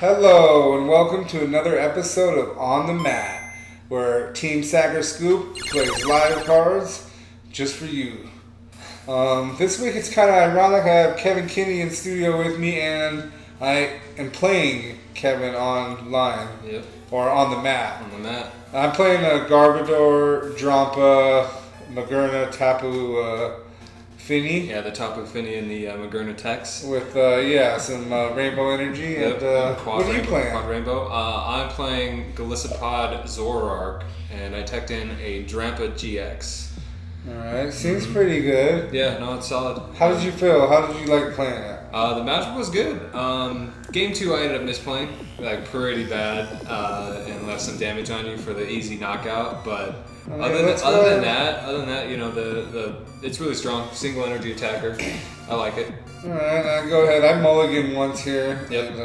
Hello and welcome to another episode of On the Mat, where Team Sacker Scoop plays live cards just for you. This week it's kind of ironic. I have Kevin Kinney in studio with me, and I am playing Kevin online. Yep. Or on the mat. On the mat. I'm playing a Garbodor, Drampa, Megerna, Tapu, Fini. Yeah, the Tapu Fini and the Megerna Tex. With, some rainbow energy. Yep. And what are you playing? Quad Rainbow. I'm playing Golisopod Zoroark, and I teched in a Drampa GX. Alright, seems pretty good. Yeah, no, it's solid. How did you feel? How did you like playing it? The matchup was good. Game 2 I ended up misplaying, like pretty bad, and left some damage on you for the easy knockout, but other than that, you know, it's really strong. Single energy attacker. I like it. Alright, go ahead. I mulligan once here. Yep. And,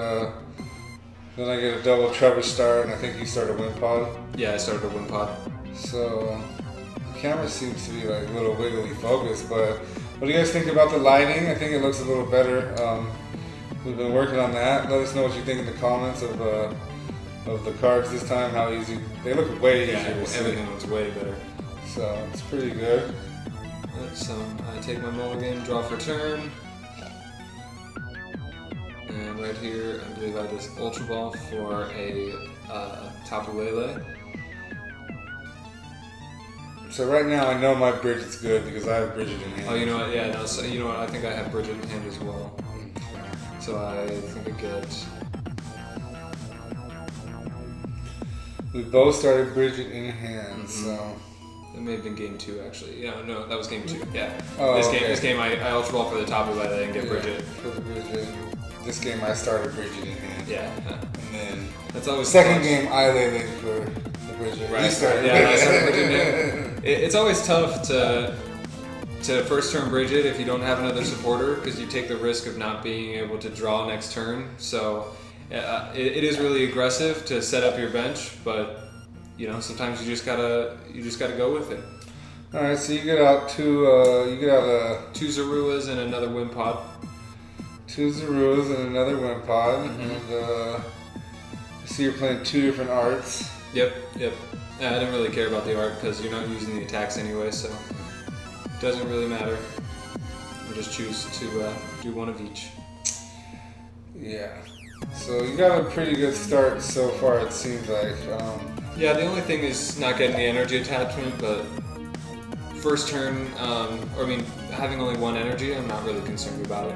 then I get a double Trevor start, and I think you start a Wimpod. Yeah, I started a Wimpod. So, the camera seems to be like a little wiggly focused, but what do you guys think about the lighting? I think it looks a little better. We've been working on that. Let us know what you think in the comments of the cards this time. How easy they look. Way easier to see. Everything looks way better. So it's pretty good. So I take my mulligan, draw for turn, and right here I believe I just Ultra Ball for a Tapu Lele. So right now I know my Bridget's good because I have Bridget in hand. Oh, you know what? Yeah, no. So you know what? I think I have Bridget in hand as well. So I think I get. We both started Bridget in hand, so. That may have been game 2 actually. Yeah, no, that was game 2. Yeah. Oh, This game I Ultra Ball for the Tapu Lele and get Bridget. For the Bridget. This game I started Bridget in hand. Yeah. And then that's always second game I Lele for the Bridget. Right. You started. Yeah, I started Bridget. It's always tough to first turn Bridget if you don't have another supporter, because you take the risk of not being able to draw next turn. So it is really aggressive to set up your bench, but you know, sometimes you just gotta go with it. All right, so you get out two Zoruas and another Wimpod. 2 Zeruas and another Wimpod, and I see you're playing 2 different arts. Yep. I didn't really care about the art because you're not using the attacks anyway, so it doesn't really matter. We'll just choose to do one of each. Yeah. So you got a pretty good start so far, it seems like. Yeah, the only thing is not getting the energy attachment, but first turn, having only 1 energy, I'm not really concerned about it.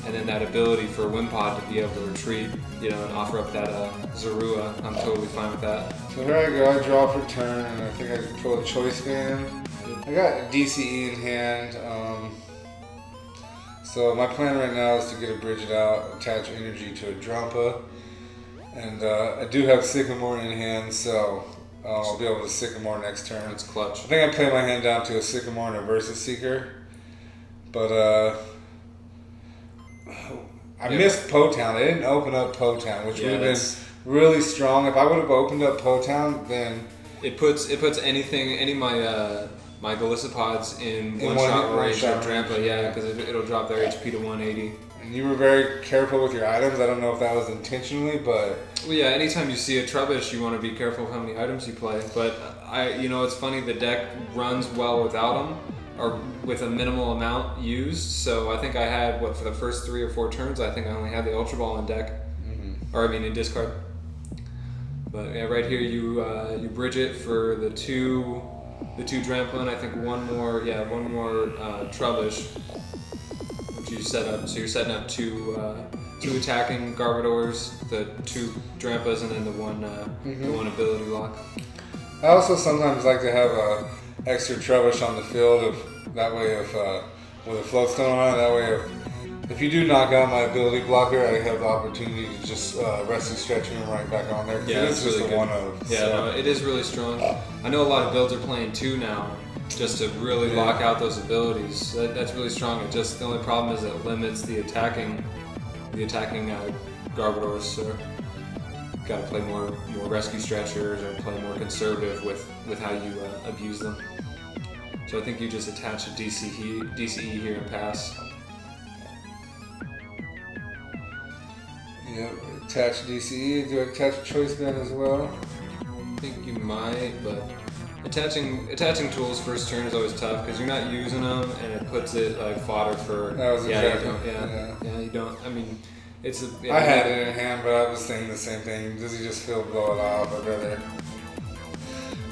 And then that ability for Wimpod to be able to retreat, you know, and offer up that Zorua, I'm totally fine with that. So here I go, I draw for turn, and I think I can pull a choice band. I got DCE in hand. So my plan right now is to get a Bridget out, attach energy to a Drampa. And I do have Sycamore in hand, so I'll be able to Sycamore next turn. It's clutch. I think I play my hand down to a Sycamore and a Versus Seeker. But I missed Potown. They didn't open up Potown, which would have been really strong. If I would have opened up Potown, then it puts any of my Golisopods in one shot range of Drampa, yeah, because it'll drop their HP to 180. And you were very careful with your items. I don't know if that was intentionally, but well, yeah. Anytime you see a Trubbish, you want to be careful of how many items you play. But it's funny. The deck runs well without them, or with a minimal amount used. So I think I had for the first 3 or 4 turns, I think I only had the Ultra Ball in deck, in discard. But yeah, right here you bridge it for the two Drampa, and I think one more Trubbish, which you set up. So you're setting up two attacking Garbodors, the 2 Drampas, and then the one ability lock. I also sometimes like to have a extra Trubbish on the field, with a floatstone on it. That way, if you do knock out my ability blocker, I have the opportunity to just rescue stretch him right back on there. Yeah, it's just really a 1-of. Yeah, so. No, it is really strong. I know a lot of builds are playing 2 now, just to really lock out those abilities. That's really strong. The only problem is it limits the attacking Garbodors. So got to play more rescue stretchers or play more conservative with how you abuse them. So I think you just attach a DCE here and pass. Yep. Attach DCE. Do I attach a choice band as well? I think you might, but attaching tools first turn is always tough because you're not using them, and it puts it like fodder for. That was exactly. Yeah, you don't. I mean, it's. I had it in hand, but I was thinking the same thing. Does he just feel blow it off? I'd rather.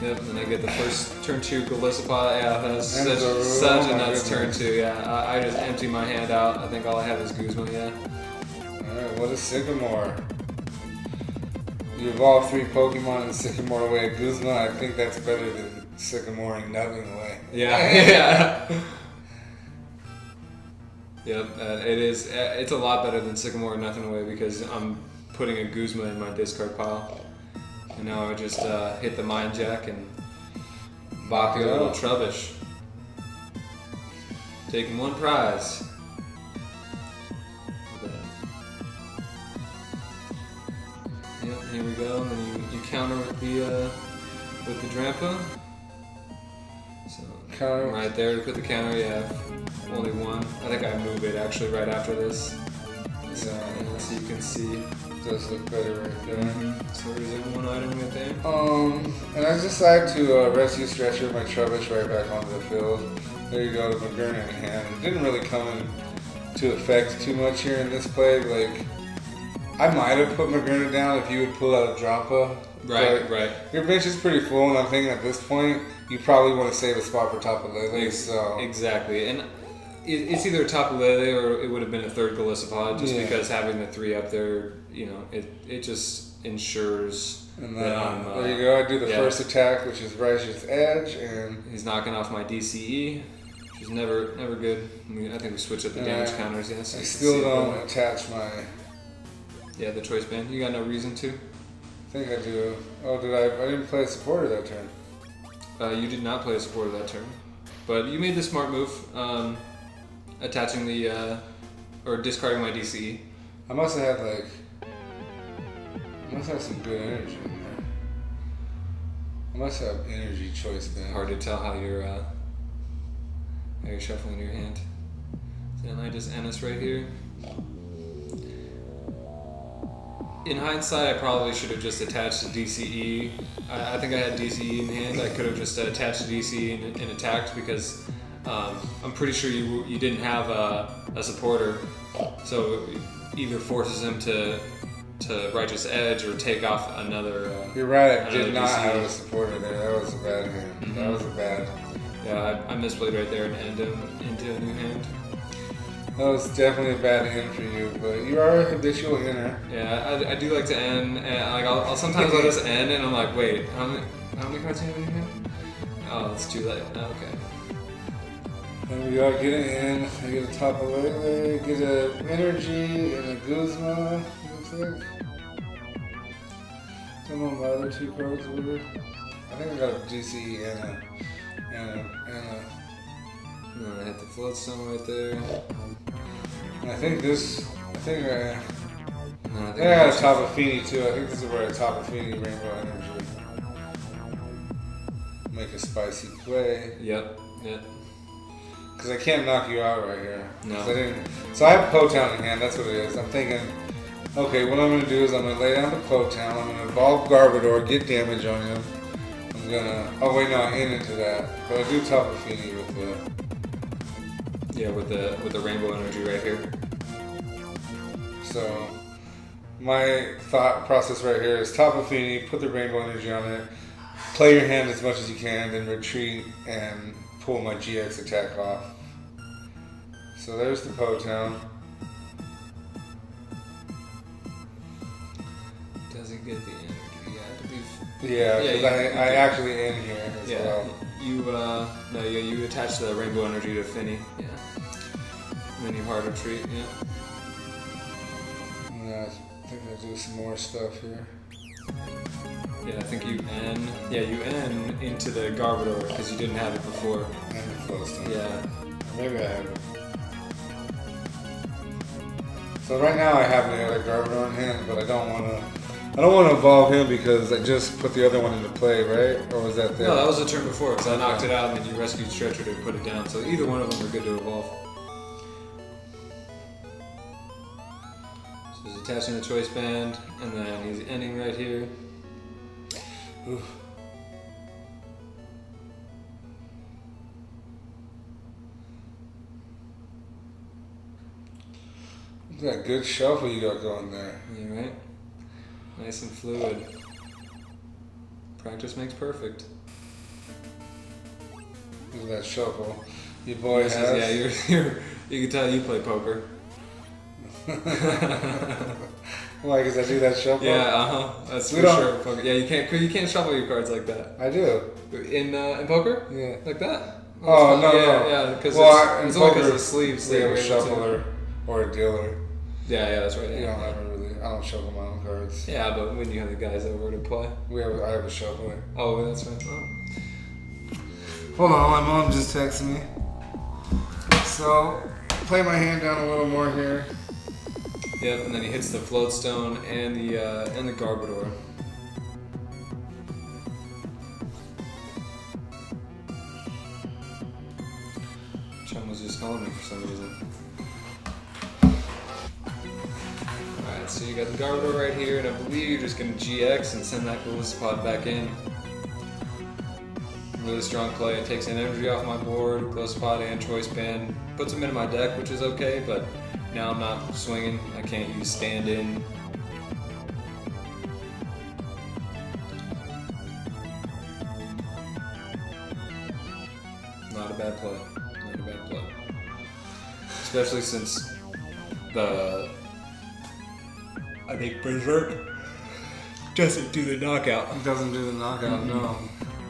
Yep, and then I get the first turn 2 Golisopod. Yeah, that's such a nuts turn 2. Yeah, I just empty my hand out. I think all I have is Guzma. Yeah. All right, what is Sycamore? You evolve 3 Pokemon in Sycamore away at Guzma. I think that's better than Sycamoring nothing away. Yeah. Yep, it is. It's a lot better than Sycamore nothing away because I'm putting a Guzma in my discard pile. And now I just hit the Mind Jack and bop your little Trubbish. Taking 1 prize. Yep, here we go. And then you counter with the Drampa. So Counter. right there to put the counter. Yeah, only 1. I think I move it actually right after this. So you can see. Does look better right there. So there's 1 item right there. And I decided to rescue Stretcher my Trubbish right back onto the field. There you go, the Megerna in hand. It didn't really come into effect too much here in this play. Like, I might have put Megerna down if you would pull out a Drampa. Right. Your bench is pretty full, and I'm thinking at this point you probably want to save a spot for Tapu Lele. So exactly, and it's either a Tapu Lele or it would have been a 3rd Golisopod, just because having the 3 up there, it just ensures and that I'm. There you go. I do the first attack, which is Righteous Edge, and he's knocking off my DCE, which is never good. I think we switch up the damage counters. Yeah, so I still don't attach my. Yeah, the choice band. You got no reason to. I think I do. Oh, did I? I didn't play a supporter that turn. You did not play a supporter that turn, but you made the smart move, attaching the or discarding my DCE. I must have had some good energy in there. I must have energy choice band. Hard to tell how you're shuffling your hand. So then I just Ennis right here. In hindsight, I probably should have just attached the DCE. I think I had DCE in hand. I could have just attached the DCE and attacked because I'm pretty sure you didn't have a supporter. So either forces him to Righteous Edge or take off another. You're right. I did not DCE. have a supporter there. That was a bad hand. That was a bad. Yeah, I misplayed right there and end him into a new hand. That was definitely a bad end for you, but you are a habitual inner. Yeah, I do like to end, and like I'll sometimes let us end, and I'm like, wait, how many cards do you have in your hand? Oh, it's too late. Okay. And we are getting in. I get a Tapu Lele, get a energy and a Guzma. Looks like. Some of my other 2 cards were. I think I got a DCE and a. And then I hit the Floatstone right there. And I think I got a Tapu Fini too. I think this is where I Tapu Fini Rainbow Energy. Make a spicy play. Yep. Because I can't knock you out right here. No. So I have Potown in hand, that's what it is. I'm thinking, okay, what I'm going to do is I'm going to lay down the Potown, I'm going to evolve Garbodor, get damage on him. I'm going to, oh wait, no, I end into that. But I do Tapu Fini with the... Yeah, with the rainbow energy right here. So my thought process right here is Tapu Fini, put the rainbow energy on it, play your hand as much as you can, then retreat and pull my GX attack off. So there's the Potown. Does he get the energy? Yeah, I believe. Yeah, because I actually end here as well. You attach the rainbow energy to Fini. Yeah. And then you hard retreat. Yeah. Yeah, I think I do some more stuff here. Yeah, I think you N into the Garbodor because you didn't have it before. And the Floatstone. Yeah. Maybe I have it. So right now I have the other Garbodor in hand, but I don't want to evolve him because I just put the other one into play, right? Or was that there? No, that was the turn before because I knocked it out and then you rescued Stretcher to put it down. So either one of them are good to evolve. So he's attaching the choice band, and then he's ending right here. Ooh. That good shuffle you got going there. Yeah, right? Nice and fluid. Practice makes perfect. Look at that shuffle. Your boy has. Yeah, you can tell you play poker. Why? Because I do that shuffle? Yeah, that's for sure. Poker. Yeah, you can't shuffle your cards like that. I do. In poker? Yeah. Like that? Oh, no. Yeah, because it's in only poker, because of the sleeves. we have a shuffler or a dealer. Yeah, that's right. You don't ever really. I don't shuffle my own cards. Yeah, but when you have the guys over to play. I have a shuffler. Oh, that's right. Oh. Hold on, my mom just texted me. So, play my hand down a little more here. Yep, and then he hits the floatstone and the Garbodor. Chum was just calling me for some reason. Alright, so you got the Garbodor right here, and I believe you're just going to GX and send that Golisopod back in. Really strong play. It takes an energy off my board, Golisopod and choice band. Puts them into my deck, which is okay, but now I'm not swinging. I can't use stand in. Not a bad play. Not a bad play. Especially since I think Berserk doesn't do the knockout. It doesn't do the knockout, no.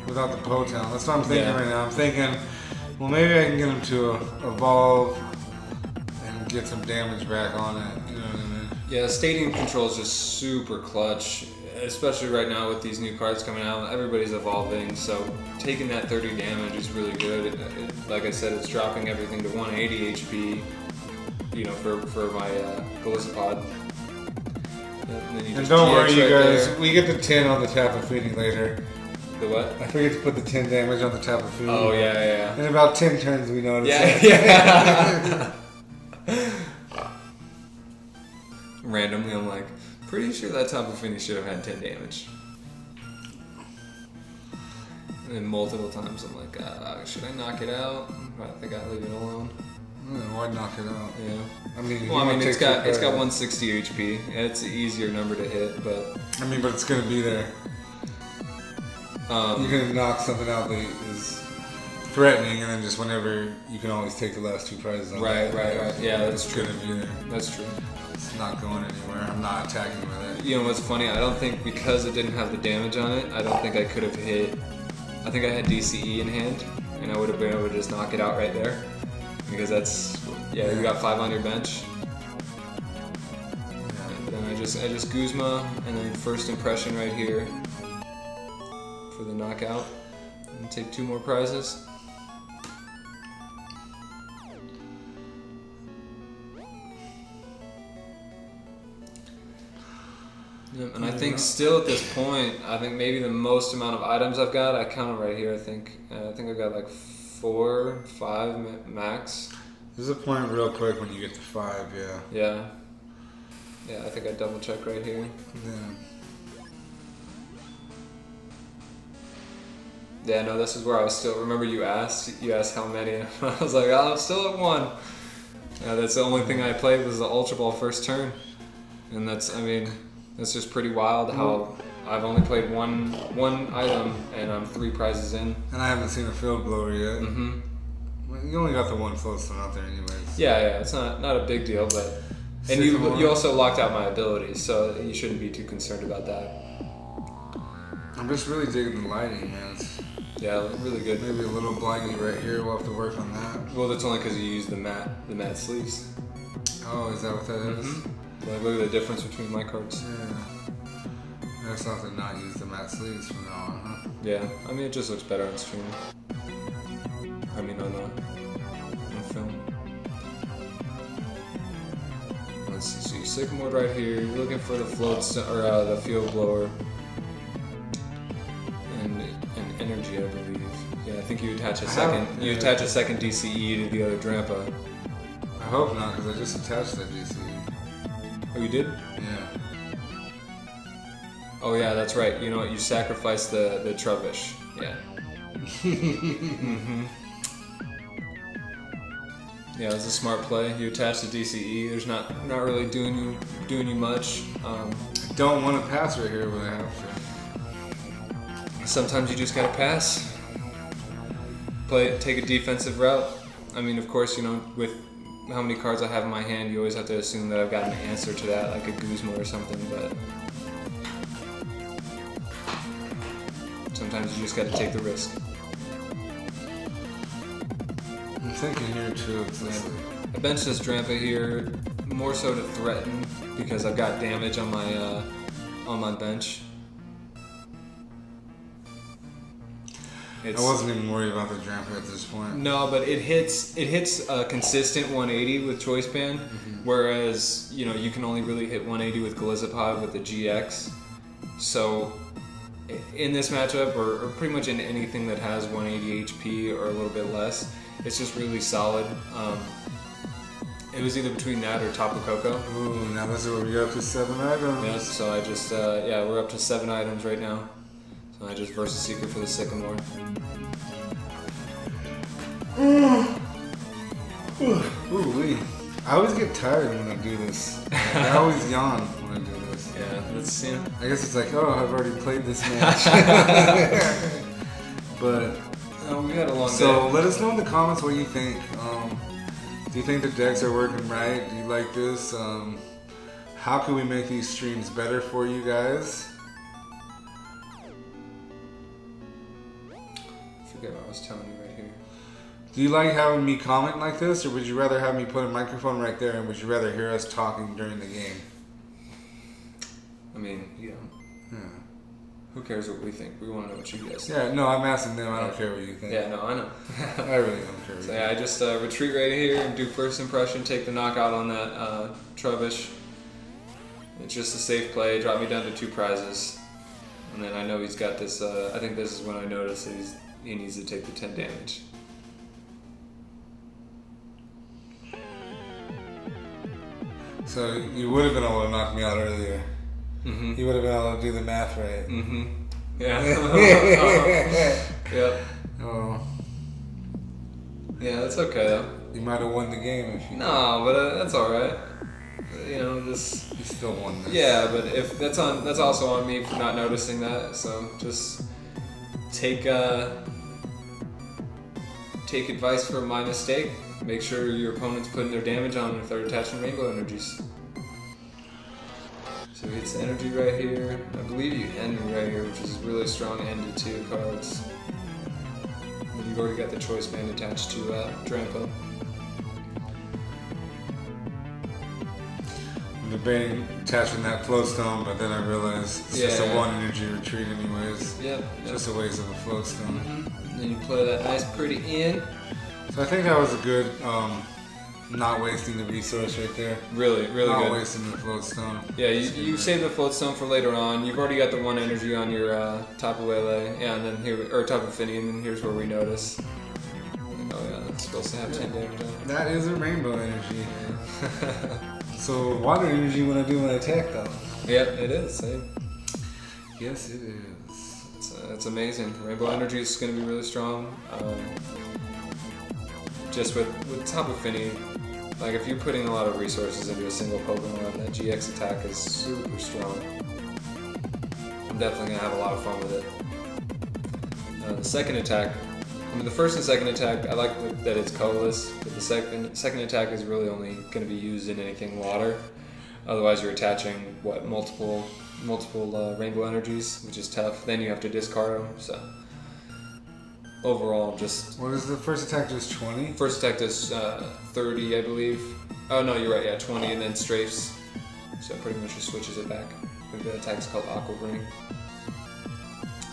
Without the Potown. That's what I'm thinking right now. I'm thinking, well, maybe I can get him to evolve and get some damage back on it. You know what I mean? Yeah, stadium control is just super clutch, especially right now with these new cards coming out. Everybody's evolving, so taking that 30 damage is really good. Like I said, it's dropping everything to 180 HP. You know, for my Golisopod. And don't worry, you guys. We get the 10 on the Tapu Fini later. The what? I forget to put the 10 damage on the Tapu Fini. Oh yeah. In about 10 turns, we notice. Yeah. Randomly, I'm like, pretty sure that Tapu Fini should have had 10 damage. And then multiple times, I'm like, should I knock it out? I think I'll leave it alone. Why knock it out? Yeah. I mean, it's got 160 HP. It's an easier number to hit, but. I mean, but it's gonna be there. You can knock something out that is threatening, and then just whenever you can always take the last two prizes. On right. Yeah, that's true. Gonna be there. That's true. It's not going anywhere. I'm not attacking with it. You know what's funny? I don't think because it didn't have the damage on it, I don't think I could have hit. I think I had DCE in hand, and I would have been able to just knock it out right there. Because that's you got 5 on your bench. And then I just Guzma, and then first impression right here for the knockout, and take 2 more prizes. Yep, and I think still at this point, I think maybe the most amount of items I've got, I count them right here. I think I've got like 4, 5 max. There's a point real quick when you get to 5, Yeah, I think I double check right here. Yeah, no, this is where I was still. Remember, you asked how many. I was like, I'm still at 1. Yeah, that's the only thing I played was the Ultra Ball first turn, and that's just pretty wild how I've only played one item and I'm 3 prizes in. And I haven't seen a field blower yet. Mm-hmm. You only got the one floatstone out there anyways. Yeah, it's not a big deal, but and you also locked out my abilities, so you shouldn't be too concerned about that. I'm just really digging the lighting, man. Yeah, really good. Maybe a little blaggy right here. We'll have to work on that. Well, that's only because you use the matte sleeves. Oh, is that what that is? Mm-hmm. Like, look at the difference between my cards. Yeah. That's not to not use the matte sleeves from now on, huh? Yeah, I mean, it just looks better on stream. I mean, on film. Let's see, so Sycamore right here. You're looking for the the field blower. And energy, I believe. Yeah, I think you attach a second. You attach a second DCE to the other Drampa. I hope not, because I just attached that DCE. Oh, you did? Yeah. Oh yeah, that's right. You know what? You sacrificed the Trubbish. Yeah. Mm-hmm. Yeah, it was a smart play. You attach the DCE. There's not really doing you much. I don't want to pass right here, but I have to. Sometimes you just gotta pass. Take a defensive route. I mean, of course, you know, with how many cards I have in my hand, you always have to assume that I've got an answer to that, like a Guzma or something. But sometimes you just gotta take the risk. I'm thinking here too. It's I benched this Drampa here more so to threaten because I've got damage on my bench. I wasn't even worried about the Drampa at this point. No, but it hits a consistent 180 with Choice Band, whereas you know you can only really hit 180 with Golisopod with the GX. So in this matchup, or pretty much in anything that has 180 HP or a little bit less, it's just really solid. It was either between that or Tapu Koko. Ooh, now this is where we got up to 7 items. Yeah, so I just we're up to 7 items right now. So I just Versus Seeker for the Sycamore. Ooh, I always get tired when I do this. I always yawn when I do this. Yeah, let's see. I guess it's like, oh, I've already played this match. But we had a long day. so let us know in the comments what you think. Do you think the decks are working right? Do you like this? How can we make these streams better for you guys? I forget what I was telling you right here. Do you like having me comment like this, or would you rather have me put a microphone right there, and would you rather hear us talking during the game? I mean, you know, Yeah. who cares what we think? We want to know what you guys think. Yeah, no, I'm asking them. I don't care what you think. Yeah, no, I know. I really don't care. So yeah, I just retreat right here and do first impression, take the knockout on that Trubbish. It's just a safe play, drop me down to 2 prizes. And then I know he's got this, I think this is when I notice that he needs to take the 10 damage. So you would have been able to knock me out earlier. Mm-hmm. You would have been able to do the math right. Mm-hmm. Yeah. Yep. Oh. Yeah, that's okay though. You might have won the game if you. No, but that's all right. You know, this. You still won this. Yeah, but if that's also on me for not noticing that. So just take advice from my mistake. Make sure your opponent's putting their damage on if they're attaching rainbow energies. So he hits the energy right here. I believe you end me right here, which is really strong end to 2 cards. And you've already got the Choice Band attached to Drampa. I'm debating attaching that float stone, but then I realized it's just a 1 energy retreat anyways. Yep. Just a waste of a float stone. And then you play that nice pretty in. So I think that was a good not wasting the resource right there. Really good. Not wasting the float stone. Yeah, you save the float stone for later on. You've already got the 1 energy on your Tapu Lele, yeah, and then Tapu Fini, and then here's where we notice. Oh yeah, it's supposed to have 10 damage on it. That is a rainbow energy. So water energy when I do my attack though. Yep, it is. Eh? Yes, it is. It's amazing. Rainbow energy is going to be really strong. Just with Tapu Fini, like if you're putting a lot of resources into a single Pokemon, that GX attack is super strong. I'm definitely going to have a lot of fun with it. The second attack, the first and second attack, I like that it's colorless, but the second attack is really only going to be used in anything water. Otherwise you're attaching, multiple rainbow energies, which is tough. Then you have to discard them, so... Overall, just... What is the first attack, just 20? First attack does 30, I believe. Oh, no, you're right, yeah, 20, and then strafes. So it pretty much just switches it back. I think the attack is called Aqua Ring.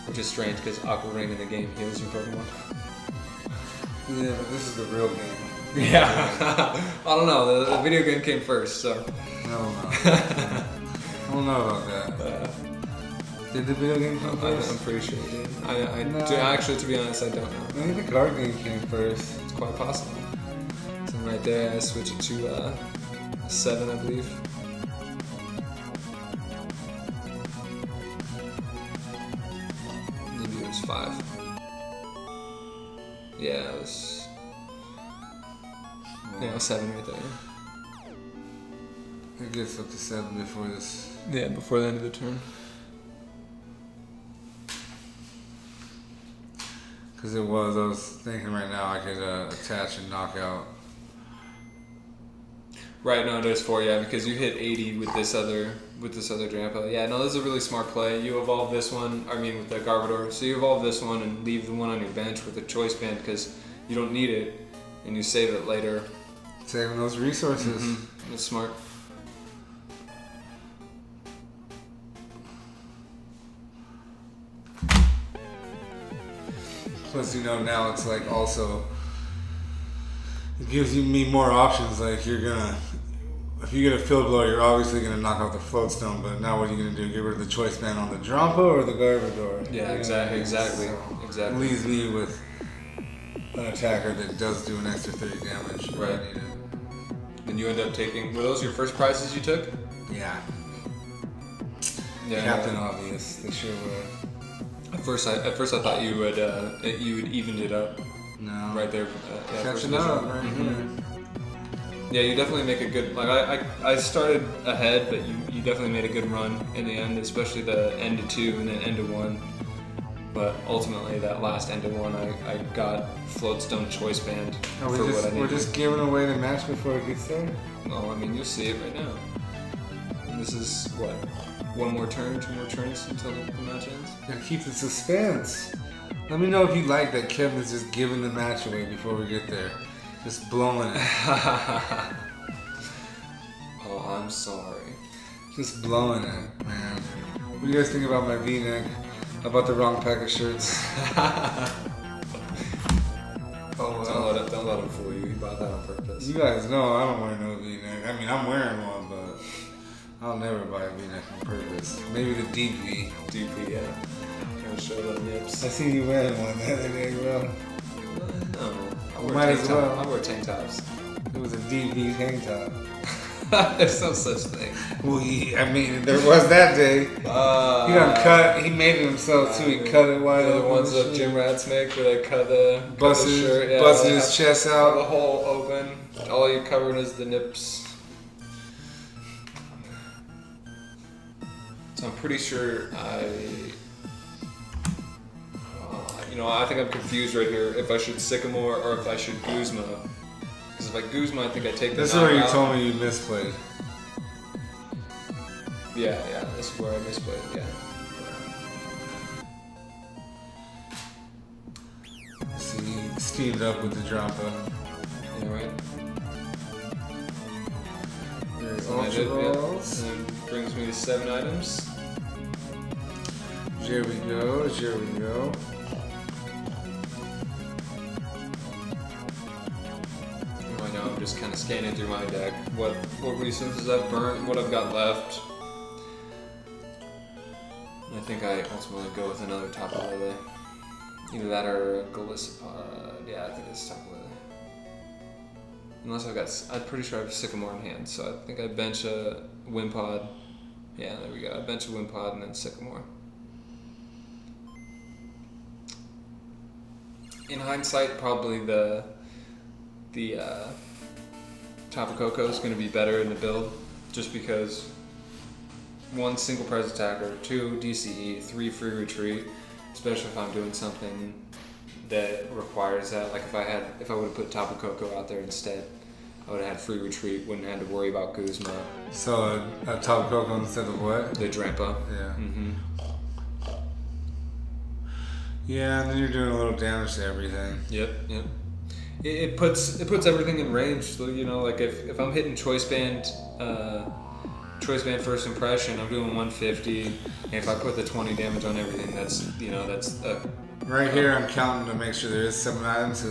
Which is strange, because Aqua Ring in the game heals your Pokemon. Yeah, but this is the real game. Yeah. I don't know, the video game came first, so... I don't know. I don't know about that. Did the video game come first? I'm pretty sure it did. No. Actually, to be honest, I don't know. I think the card game came first. It's quite possible. So right there, I switch it to 7, I believe. 5. Yeah, it was. Yeah, 7 right there. It gets up to 7 before this. Yeah, before the end of the turn. Because I was thinking right now I could attach and knock out. Right, no, there's 4, yeah, because you hit 80 with this other Drampa. Yeah, no, this is a really smart play. You evolve this one, with the Garbodor. So you evolve this one and leave the one on your bench with a choice band because you don't need it, and you save it later. Saving those resources. Mm-hmm. That's smart. Plus, now it's like also, it gives me more options. Like if you get a field blow, you're obviously gonna knock out the float stone. But now what are you gonna do? Get rid of the choice band on the Drampa or the Garbodor? Yeah, exactly. So leaves me with an attacker that does do an extra 30 damage. Right. Then you end up taking. Were those your first prizes you took? Yeah. Yeah. Captain Obvious. They sure were. At first I thought you would evened it up. No. Right there. Catching up, right? Mm-hmm. Yeah, you definitely make a good. I started ahead, but you definitely made a good run in the end, especially the end of 2 and then end of 1. But ultimately, that last end of 1, I got Floatstone Choice Band for what I needed. We're just giving away the match before it gets there? Well, you'll see it right now. And this is, what, 1 more turn, 2 more turns until the match ends? Gotta keep the suspense. Let me know if you like that Kevin's just giving the match away before we get there. Just blowing it. Oh, I'm sorry. Just blowing it, man. What do you guys think about my V-neck? I bought the wrong pack of shirts. Oh, well. Don't let him fool you. He bought that on purpose. You guys know I don't wear no V-neck. I'm wearing one, but I'll never buy a V-neck on purpose. Maybe the deep V. Deep V, yeah. Kind of show the nips. I seen you wearing one the other day, bro. No. Might as well. I wear tank tops. It was a deep V tank top. There's no such thing. Well, there was that day. He done cut. He made it himself too. He cut it wide open. The ones that gym rats make, where they cut the shirt, busted his chest out, the hole open. All you're covering is the nips. So I'm pretty sure I think I'm confused right here. If I should Sycamore or if I should Guzma. Because if I Guzma, I think I take the This is where you told me you misplayed. Yeah, this is where I misplayed, yeah. See, he steamed up with the Drampa. Yeah, right. There's And Ultra Balls. And it brings me to 7 items. Here we go. Right now I'm just kind of scanning through my deck. What resources I've burnt, what I've got left. I think I ultimately go with another Tapu. Either that or a Golisopod. Yeah, I think it's Tapu. Unless I'm pretty sure I have Sycamore in hand, so I think I bench a Wimpod. Yeah, there we go. I bench a Wimpod and then Sycamore. In hindsight, probably the Tapu Koko is going to be better in the build, just because 1 single prize attacker, 2 DCE, 3 free retreat, especially if I'm doing something that requires that. Like if I would have put Tapu Koko out there instead, I would have had free retreat, wouldn't have had to worry about Guzma. So a Tapu Koko instead of what? The Drampa. Yeah. Mm-hmm. Yeah, and then you're doing a little damage to everything. Yep. It puts everything in range. So like if I'm hitting choice band first impression, I'm doing 150. And if I put the 20 damage on everything, that's right here. I'm counting to make sure there is 7 items.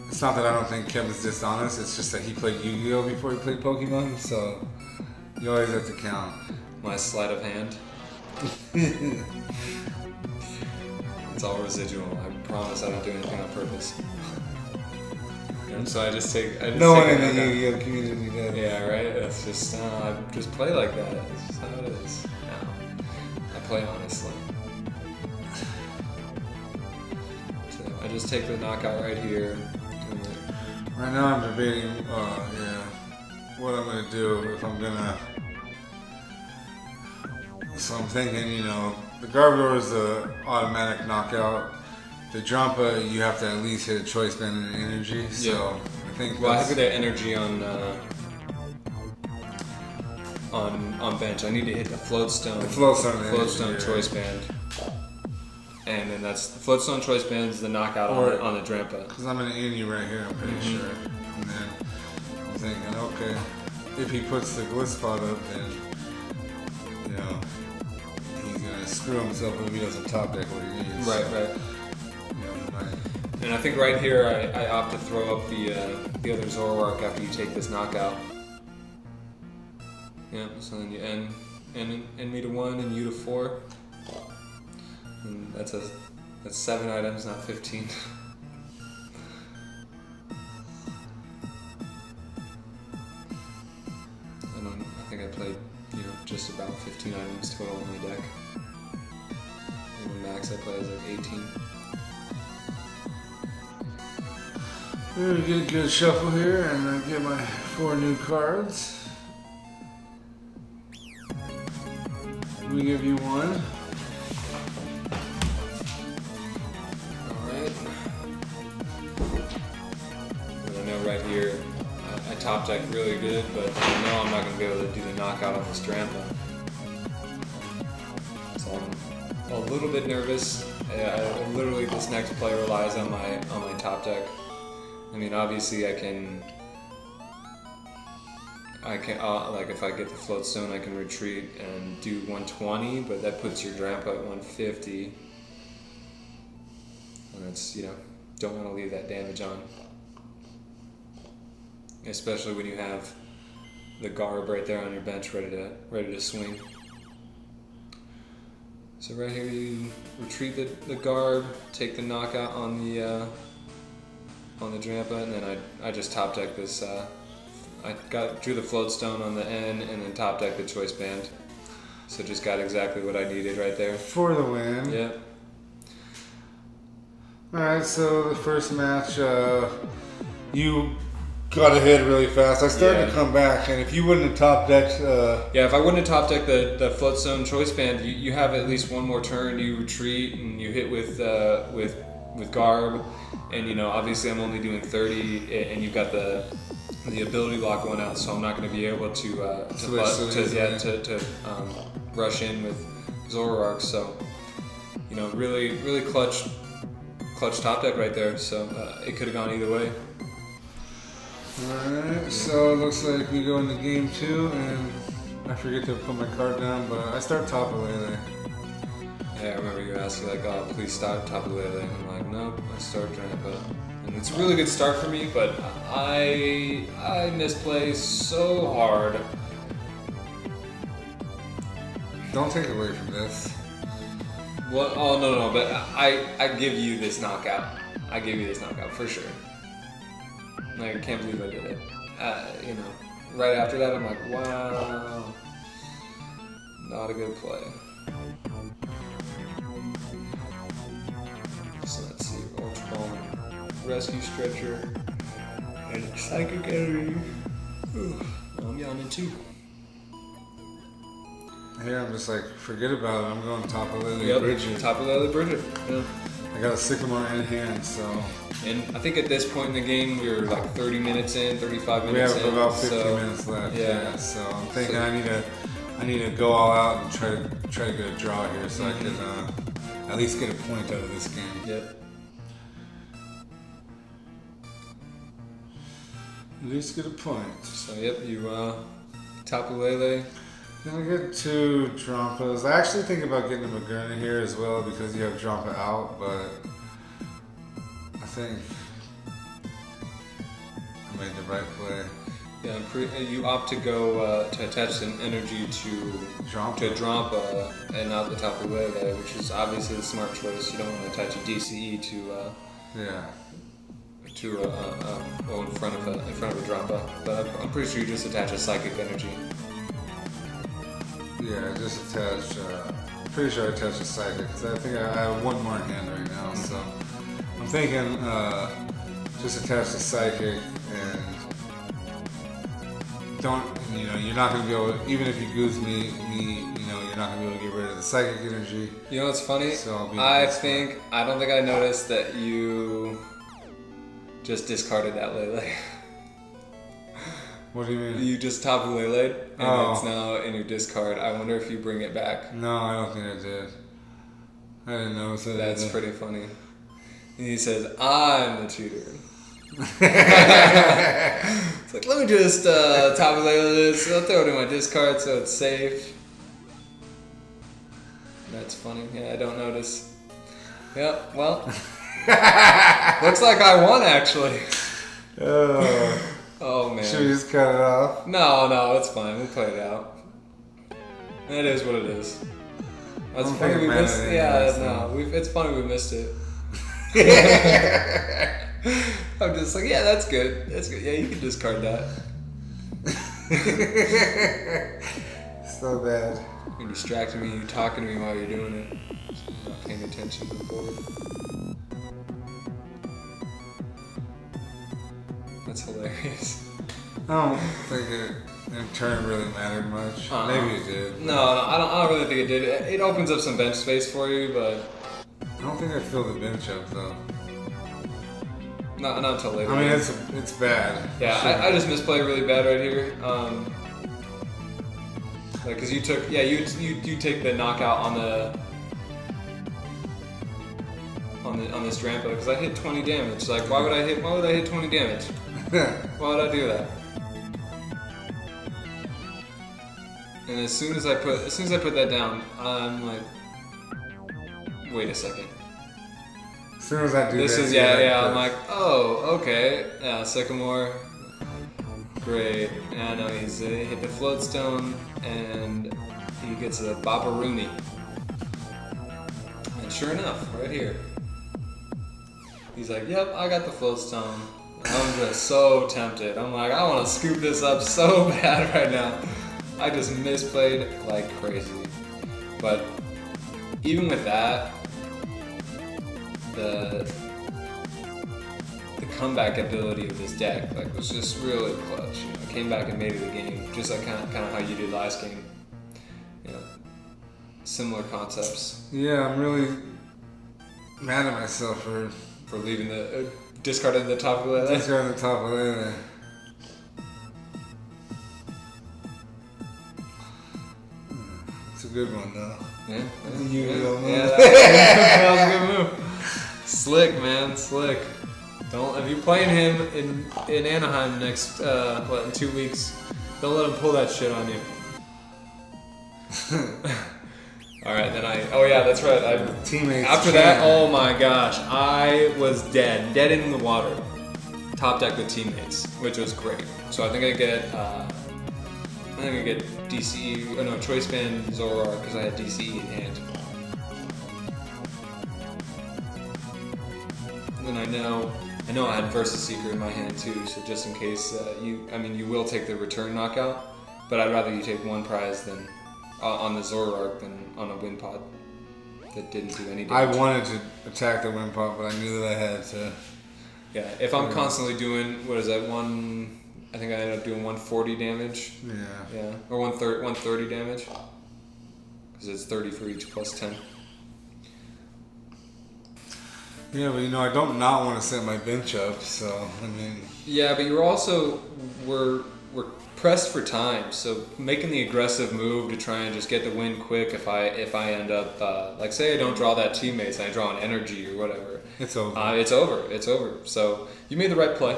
It's not that I don't think Kevin's dishonest. It's just that he played Yu-Gi-Oh before he played Pokemon, so you always have to count. My sleight of hand. It's all residual. I promise I don't do anything on purpose. And so I just take. No one in the Yu-Gi-Oh community does. Yeah, right. It's just I just play like that. It's just how it is. No, I play honestly. just take the knockout right here. Right now I'm debating, what I'm gonna do if I'm gonna. So I'm thinking, the Garbodor is the automatic knockout. The Drampa, you have to at least hit a choice band and energy. So I think. Well, I have that energy on bench. I need to hit the Floatstone. The Floatstone choice band. And then that's the Floatstone choice band is the knockout on the Drampa. Because I'm in Any right here, I'm pretty sure. And then I'm thinking, okay, if he puts the Golisopod up, then he's gonna screw himself if he doesn't top deck what he needs. Right. And I think right here I opt to throw up the other Zoroark after you take this knockout. Yeah, so then you end me to 1 and you to 4. And that's 7 items, not 15. I think I played, just about 15 items total on my deck. And the max I play is like 18. We're gonna get a good shuffle here and get my 4 new cards. We give you 1. Alright. And I know right here I top deck really good, but I know I'm not going to be able to do the knockout on this Drampa. So I'm a little bit nervous. Literally this next play relies on my top deck. I mean, obviously I can like if I get the Floatstone, I can retreat and do 120, but that puts your Drampa at 150. And that's, don't want to leave that damage on. Especially when you have the Garb right there on your bench ready to swing. So right here you retreat the Garb, take the knockout on the Drampa, and then I just top deck this. I drew the Floatstone on the N and then top deck the choice band. So just got exactly what I needed right there. For the win. Yep. Alright, so the first match, you got ahead really fast. I started to come back, and if you wouldn't have top decked... if I wouldn't have top decked the Floatstone choice band, you have at least one more turn, you retreat, and you hit with Garb, and obviously I'm only doing 30, and you've got the ability lock one out, so I'm not going to be able to rush in with Zoroark. So really clutch top deck right there. So it could have gone either way. Alright, so it looks like we go into game 2, and I forget to put my card down, but I start Tapu Lele. Yeah, I remember you asking oh, please start Tapu Lele. I'm like, nope, I start Drampa. And it's a really good start for me, but I misplay so hard. Don't take away from this. Well, oh no, but I give you this knockout. I give you this knockout for sure. Like, I can't believe I did it. Right after that, I'm like, wow, not a good play. So let's see, Ultra Ball, Rescue Stretcher, and Psychic Energy. I'm yawning too. Here I'm just like, forget about it. I'm going Tapu Lele Bridget. Tapu Lele Bridget. Yeah. I got a Sycamore in hand, so. And I think at this point in the game, we're like 30 minutes in, 35 minutes in. We have about 50 minutes left. Yeah. So I'm thinking I need to go all out and try to get a draw here, so I can at least get a point out of this game. Yep. At least get a point. So yep, you Tapu Lele. Then I get 2 Drampas. I actually think about getting a Megerna here as well because you have Drampa out, but I think I made the right play. Yeah, you opt to go to attach some energy to Drampa and not the Tapu Lele, which is obviously the smart choice. You don't want to attach a DCE to in front of a Drampa. But I'm pretty sure you just attach a Psychic Energy. Yeah, I just attached. Pretty sure I attached a Psychic because I think I have 1 more in hand right now. So I'm thinking just attach the psychic and don't, you're not going to be able to, even if you goose me, you're not going to be able to get rid of the psychic energy. You know what's funny? So I don't think I noticed that you just discarded that Lele. What do you mean? You just Tapu Lele'd, and it's now in your discard. I wonder if you bring it back. No, I don't think I did. I didn't notice it. That's pretty funny. And he says, I'm the cheater. It's like, let me just Tapu Lele this. I'll throw it in my discard so it's safe. That's funny. Yeah, I don't notice. Yep, well. Looks like I won, actually. Oh, man. Should we just cut it off? No, it's fine. We'll play it out. It is what it is. It's funny we missed it. Yeah, no. It's funny we missed it. I'm just like, yeah, that's good. That's good. Yeah, you can discard that. So bad. You're distracting me. You're talking to me while you're doing it. I'm not paying attention to the board. That's hilarious. I don't think it in turn really mattered much. Maybe it did. No, I don't really think it did. It opens up some bench space for you, but I don't think I filled the bench up though. Not until later. I mean, it's bad. Yeah, Sure. I just misplayed really bad right here. Like, cause you took, you take the knockout on this Drampa, because I hit 20 damage. Like, why would I hit 20 damage? Why would I do that? And as soon as I put that down, I'm like, wait a second. As soon as I do this, I'm like, oh, okay, yeah, Sycamore, great. And I know he's hit the Floatstone, and he gets a Babarooney. And sure enough, right here, he's like, yep, I got the Floatstone. I'm just so tempted. I'm like, I want to scoop this up so bad right now. I just misplayed like crazy. But even with that, the comeback ability of this deck was just really clutch. I came back and made it a game, just like kind of how you did last game. Similar concepts. Yeah, I'm really mad at myself for leaving the discarding the top of the discarding the top of the. It's a good one though. Yeah, that was a good move. Slick, man, slick. Don't, if you're playing him in Anaheim next in 2 weeks, don't let him pull that shit on you. All right, then that's right. Teammates. After that, oh my gosh, I was dead in the water. Top deck with teammates, which was great. So I think I get Choice Band Zoroark because I had DCE in hand. And I know I had Versus Seeker in my hand too, so just in case you will take the return knockout, but I'd rather you take one prize than on the Zoroark than on a wind pod that didn't do any damage. I wanted to attack the wind pod, but I knew that I had to. Yeah, if I'm constantly doing, what is that, I think I ended up doing 140 damage. Yeah. Or 130 damage. Because it's 30 for each plus 10. Yeah, but I don't not want to set my bench up, so I mean. Yeah, but you're also we're pressed for time, so making the aggressive move to try and just get the win quick. If I end up like say I don't draw that teammates and I draw an energy or whatever, it's over. It's over. So you made the right play.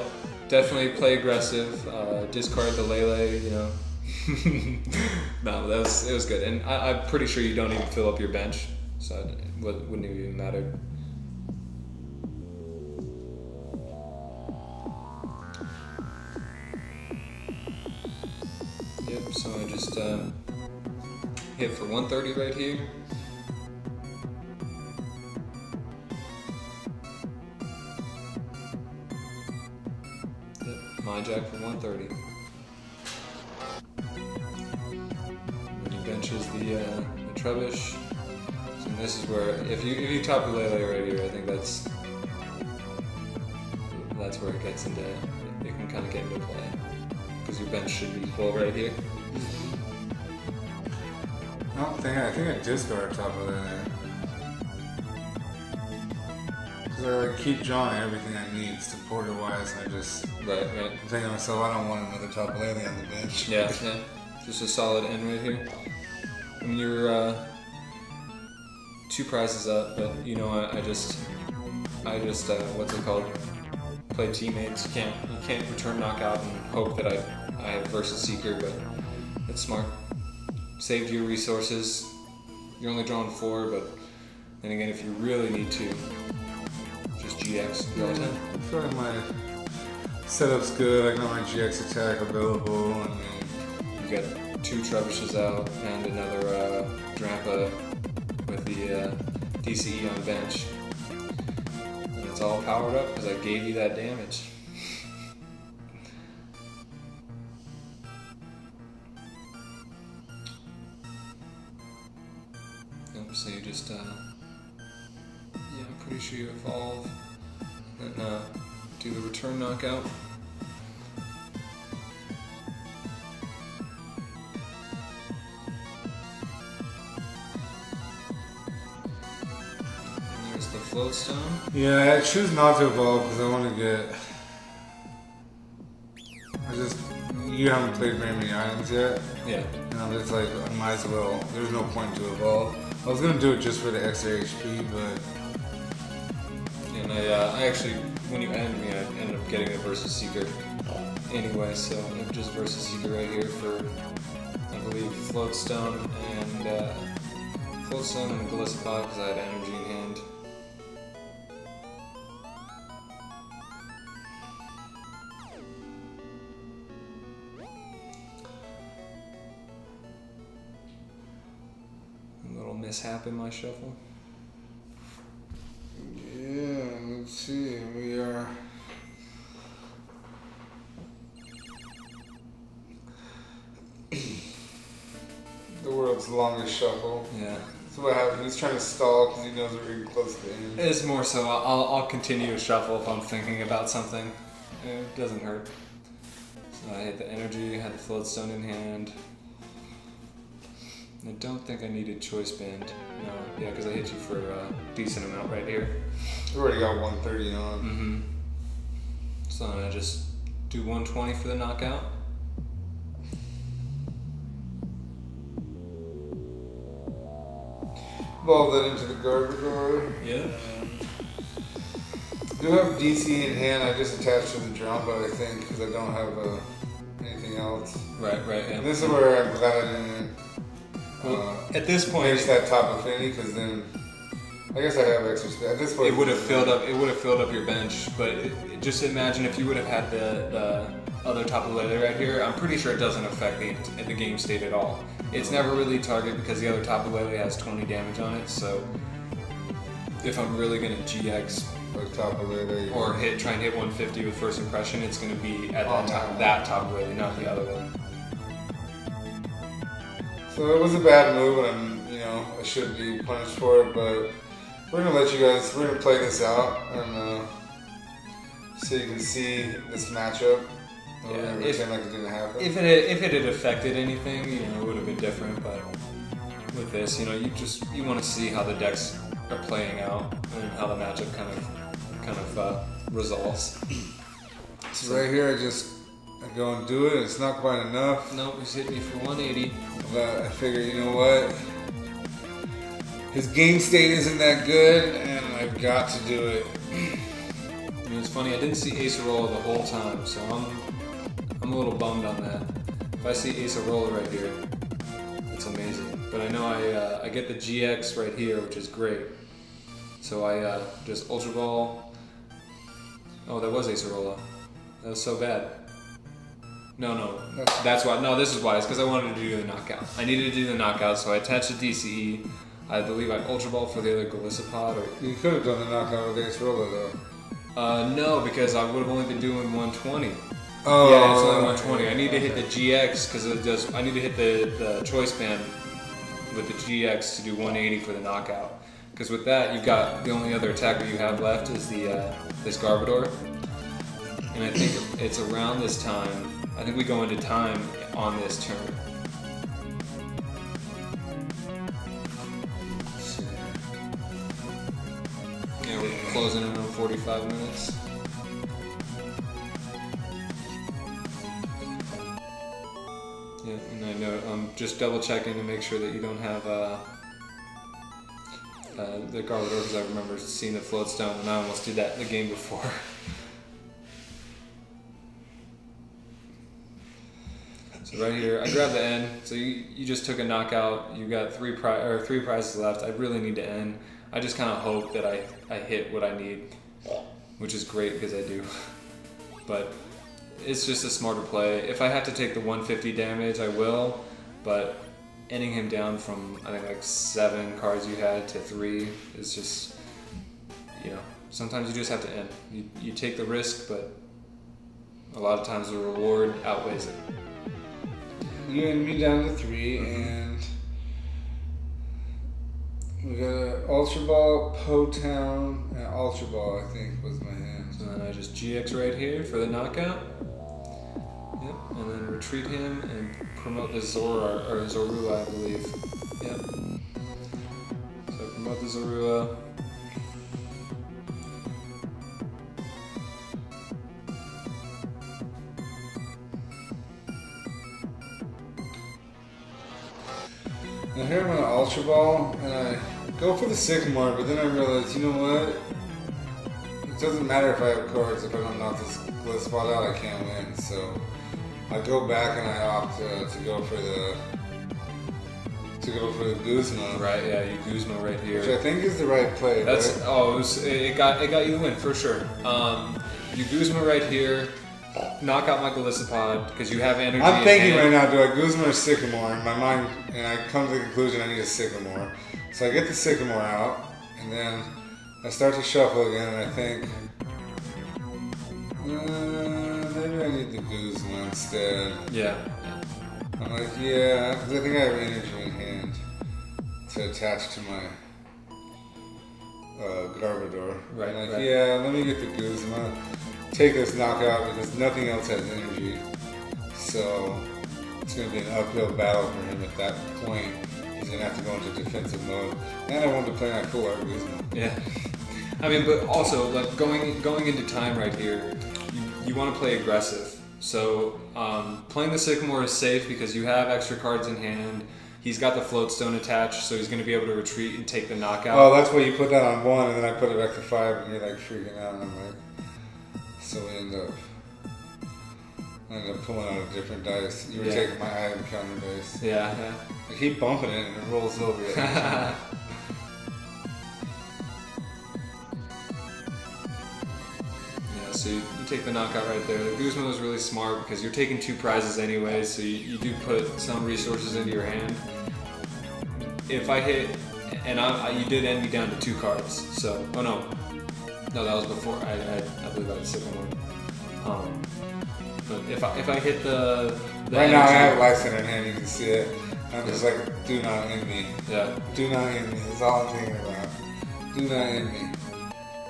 Definitely play aggressive. Discard the Lele. No, it was good, and I'm pretty sure you don't even fill up your bench, so it wouldn't even matter. Yep, so I just hit for 130 right here. Yep, my jack for 130. And he benches the Trebush. So this is where, if you Tapu Lele right here, I think that's that's where it gets into, it can kind of get into play. Because your bench should be full right here. I think I discard top of that. Because I like keep drawing everything I need supporter wise, and I just Right. I'm thinking to myself, I don't want another top lady on the bench. Yeah. Just a solid end right here. I mean, you're 2 prizes up, but you know, I just what's it called? Play teammates. You can't return knockout and hope that I have versus seeker, but it's smart. Saved your resources. You're only drawing 4, but then again, if you really need to, just GX. Draw 10. I feel like my setup's good. I got my GX attack available. I mean, You got 2 Trebushes out and another Drampa with the DCE on bench. And it's all powered up because I gave you that damage. So you just, yeah, I'm pretty sure you evolve and do the return knockout. And there's the float stone. yeah, I choose not to evolve because I want to get. You haven't played very many items yet. Yeah. You know, it's like I might as well. There's no point to evolve. I was gonna do it just for the extra HP, but And I actually, when you end me, I ended up getting a versus seeker anyway, so I'm just versus seeker right here for, I believe, float stone and Golisopod because I had energy in hand. A little mishap in my shuffle. yeah. Let's see. We are. The world's longest shuffle. Yeah. So what happened? He's trying to stall because he knows we're getting close to the end. It's more so I'll continue to shuffle if I'm thinking about something. It doesn't hurt. So I hit the energy, had the float stone in hand. I don't think I needed choice band. No, yeah, because I hit you for a decent amount right here. We already got 130 on. Mm-hmm. So then I just do 120 for the knockout. Evolve that into the Garbodor. Yeah. I do have DC in hand. I just attached to the Drampa, I think, because I don't have anything else. Right, yeah. And this is where I'm glad I didn't At this point, finish that top of Fini, because then I guess I have extra space. At this point, it would have filled up. It would have filled up your bench. But just imagine if you would have had the other Tapu right here. I'm pretty sure it doesn't affect the game state at all. It's never really target because the other Tapu has 20 damage on it. So if I'm really gonna GX like top of it, or try and hit 150 with first impression, it's gonna be at Oh, that Tapu, not the other one. So it was a bad move, and I should be punished for it. But we're gonna let you guys. We're gonna play this out, and so you can see this matchup. We're gonna pretend like it didn't happen. If it had affected anything, it would have been different. But with this, you want to see how the decks are playing out and how the matchup kind of resolves. So right here, I go and do it. It's not quite enough. Nope, he's hit me for 180. But I figure, you know what? His game state isn't that good, and I've got to do it. It's funny, I didn't see Acerola the whole time, so I'm a little bummed on that. If I see Acerola right here, it's amazing. But I know I get the GX right here, which is great. So I just Ultra Ball. Oh, that was Acerola. That was so bad. No, that's why. No, this is why. It's because I wanted to do the knockout. I needed to do the knockout, so I attached the DCE. I believe I Ultra Ball for the other Golisopod. You could have done the knockout with Acerola, though. No, because I would have only been doing 120. Oh, yeah, it's only 120. I need to hit the GX because I need to hit the choice band with the GX to do 180 for the knockout. Because with that, you've got the only other attacker you have left is the this Garbodor. And I think it's around this time. I think we go into time on this turn. Yeah, we're closing in on 45 minutes. Yeah, and I know I'm just double checking to make sure that you don't have the Garbodor, because I remember seeing the float stone and I almost did that in the game before. So right here, I grabbed the N. So you just took a knockout. You got three prizes left. I really need to end. I just kind of hope that I hit what I need, which is great because I do. But it's just a smarter play. If I have to take the 150 damage, I will. But ending him down from, I think, like 7 cards you had to 3 is just, sometimes you just have to end. You take the risk, but a lot of times the reward outweighs it. You end me down to 3, and we got an Ultra Ball, Potown, and Ultra Ball, I think, was my hand. So then I just GX right here for the knockout. Yep, and then retreat him and promote the Zoroark, or Zorua, I believe. Yep. So promote the Zorua. Now here I'm on an Ultra Ball, and I go for the Sycamore, but then I realize, you know what? It doesn't matter if I have cards. If I don't knock this Golisopod out, I can't win. So I go back and I opt to go for the Guzma. Right, yeah, you Guzma right here. Which I think is the right play. That's right? it got you the win for sure. You Guzma right here. Knock out my Golisopod because you have energy. I'm thinking right now, do I Guzma or Sycamore? In my mind, and I come to the conclusion I need a Sycamore. So I get the Sycamore out, and then I start to shuffle again, and I think maybe I need the Guzma instead. Yeah. I'm like, yeah, because I think I have energy in hand to attach to my Garbodor. Right. I'm like, right. yeah, let me get the Guzma. Take this knockout because nothing else has energy. So it's going to be an uphill battle for him at that point. He's going to have to go into defensive mode. And I want to play my full art Guzma. Yeah. I mean, but also, like going into time right here, you want to play aggressive. So playing the Sycamore is safe because you have extra cards in hand. He's got the float stone attached, so he's going to be able to retreat and take the knockout. Oh, that's why you put that on 1 and then I put it back to 5 and you're like freaking out. And I'm like, so we end up pulling out a different dice. You were taking my item counter dice. Yeah. I keep bumping it and it rolls over. Yeah, so you take the knockout right there. The Guzma was really smart because you're taking 2 prizes anyway, so you do put some resources into your hand. If I hit, and you did end me down to 2 cards, so, oh no, that was before, I believe I had Sycamore. But if I hit the right now I have Lyson in hand, you can see it. I'm just like, do not end me. Yeah. Do not end me, that's all I'm thinking about. Do not end me.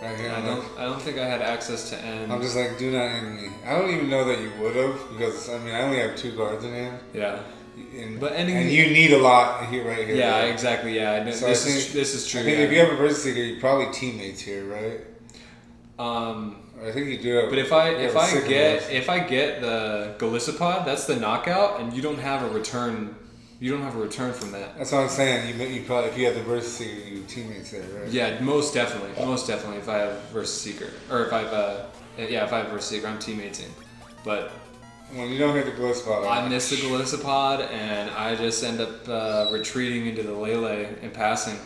Right here, I don't think I had access to end. I'm just like, do not end me. I don't even know that you would have, because I mean I only have 2 cards in hand. Yeah. But you need a lot here, right here. Yeah, right? exactly. Yeah, So this is true. I think if you have a Versus Seeker, you're probably teammates here, right? I think you do have. But if I get the Golisopod, that's the knockout, and you don't have a return. You don't have a return from that. That's what I'm saying. You probably, if you have the Versus Seeker, you teammates there, right? Yeah, most definitely. If I have Versus Seeker, or if I have Versus Seeker, I'm teammating. But when you don't hit the Golisopod, I miss the Golisopod, and I just end up retreating into the Lele and passing.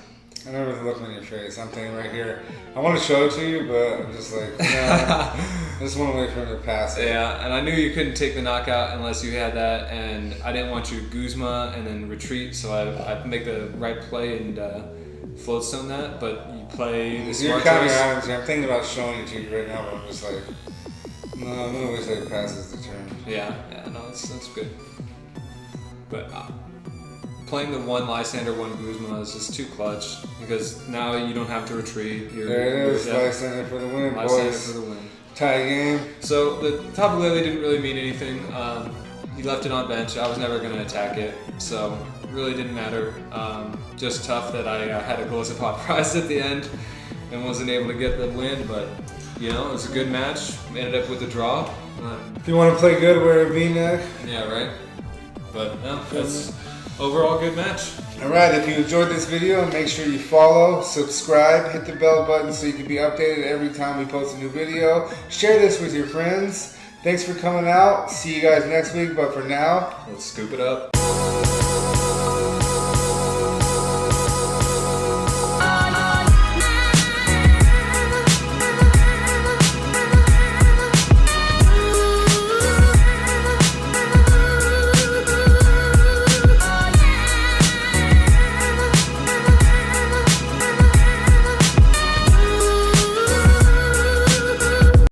I remember the look on your face. I'm thinking right here, I want to show it to you, but I'm just like, no, I just want to wait for him to pass it. Yeah, and I knew you couldn't take the knockout unless you had that, and I didn't want you to Guzma and then retreat, so I make the right play and float stone that, but you play the You're smart counting choice. items here. I'm thinking about showing it to you right now, but I'm just like, no, I'm going to wait till he passes the turn. Yeah, no, that's good. But playing the 1 Lysander, 1 Guzma is just too clutch because now you don't have to retreat. There it is, Lysander for the win, Lysander boys. for the win. Tie game. So the Tapu Lele didn't really mean anything. He left it on bench. I was never going to attack it, so it really didn't matter. Just tough that I had a Golisopod prize at the end and wasn't able to get the win, but you know, it was a good match. Ended up with a draw. If you want to play good, wear a V-neck. Yeah, right. But no, that's overall good match. Alright, if you enjoyed this video, make sure you follow, subscribe, hit the bell button so you can be updated every time we post a new video. Share this with your friends. Thanks for coming out. See you guys next week, but for now, let's scoop it up.